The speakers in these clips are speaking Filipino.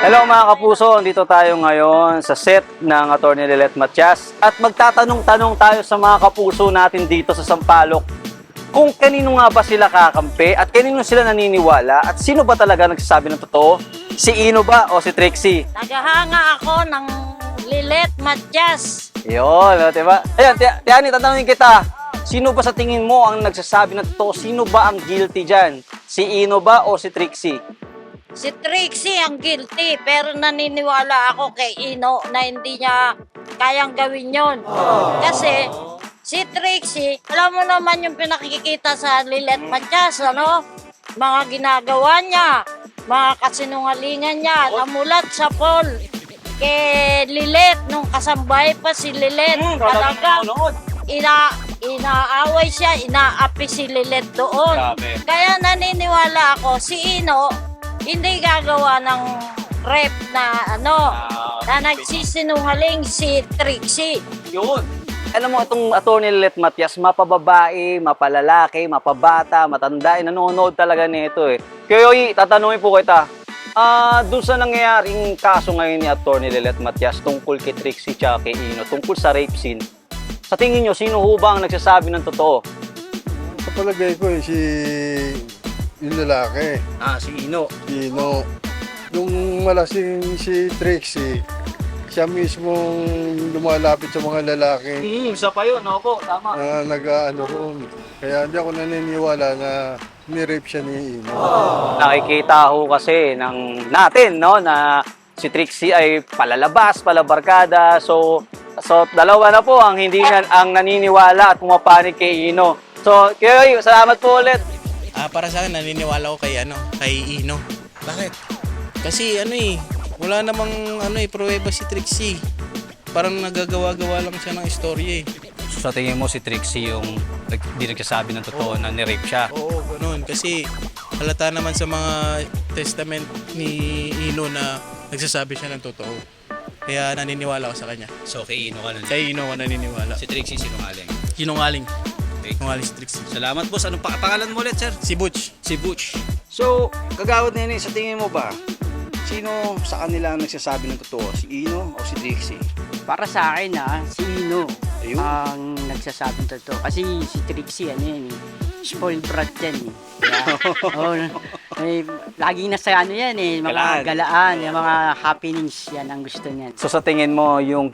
Hello mga kapuso, dito tayo ngayon sa set ng Atty. Lilet Matias at magtatanong-tanong tayo sa mga kapuso natin dito sa Sampaloc kung kanino nga ba sila kakampi at kanino sila naniniwala at sino ba talaga nagsasabi ng totoo? Si Ino ba o si Trixie? Nagahanga ako ng Lilet Matias. Yun, diba? Ayan, Tiani, tatanungin kita. Sino ba sa tingin mo ang nagsasabi ng totoo? Sino ba ang guilty dyan? Si Ino ba o si Trixie? Si Trixie ang guilty, pero naniniwala ako kay Ino na hindi niya kayang gawin yon. Kasi si Trixie, alam mo naman yung pinakikita sa Lilet Matias, ano? Mga ginagawa niya, mga kasinungalingan niya, namulat sa poll kay Lilet nung kasambay pa si Lilet. Talagang inaaway siya, inaapi si Lilet doon. Grabe. Kaya naniniwala ako, si Ino, hindi gagawa ng rep na na nagsisinungaling si Trixie. Yun. Alam mo, itong Atty. Lilet Matias, mapababae, mapalalaki, mapabata, matanda, nanonood talaga nito eh. Kaya Yoyi, tatanungin po kita, doon sa nangyayaring kaso ngayon ni Atty. Lilet Matias tungkol kay Trixie at kay Ino, tungkol sa rape scene, sa tingin nyo, sino ho ba ang nagsasabi ng totoo? Sa palagay ko yung lalaki, Si Ino. Ino. Yung malasing si Trixie, siya mismong lumalapit sa mga lalaki Isa pa yun, opo, tama. na nag-ano ron. Kaya hindi ako naniniwala na ni-rape siya ni Ino. Nakikita ho kasi natin, no, na si Trixie ay palalabas, palabarkada. So dalawa na po ang ang naniniwala at pumapanig kay Ino. So, Yoyi, salamat po ulit. Para sa akin, naniniwala ko kay Ino. Bakit? Kasi wala namang pruweba si Trixie. Parang nagagawa-gawa lang siya ng istorya eh. So, sa tingin mo si Trixie yung hindi nagsasabi ng totoo na ni-rape siya? Oo, ganun. Kasi halata naman sa mga testament ni Ino na nagsasabi siya ng totoo. Kaya naniniwala ko sa kanya. So, kay Ino ka nun. Kay Ino ako naniniwala. Si Trixie sinungaling. Sinungaling. Okay. Sinungaling si Trixie. Salamat, boss. Anong pangalan mo ulit, sir? Si Butch. Si Butch. So, kagawad na yun, sa tingin mo ba, sino sa kanila ang nagsasabi ng totoo? Si Ino o si Trixie? Para sa akin si Ino Ayun. ang nagsasabing totoo. Kasi si Trixie, spoiled brat yan laging nasa yan mga galaan, yung mga happenings yan ang gusto niyan. So, sa tingin mo, yung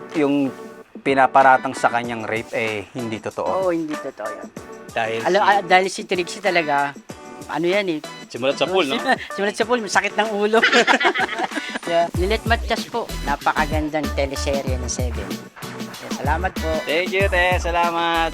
pinaparatang sa kanyang rape hindi totoo? Oo, hindi totoo yan. Dahil Dahil si Trixie talaga, Simulat sa pool, no? simulat sa pool, sakit ng ulo. Lilet Matias po, napakagandang teleserye ng 7. Salamat po. Thank you, te. Salamat.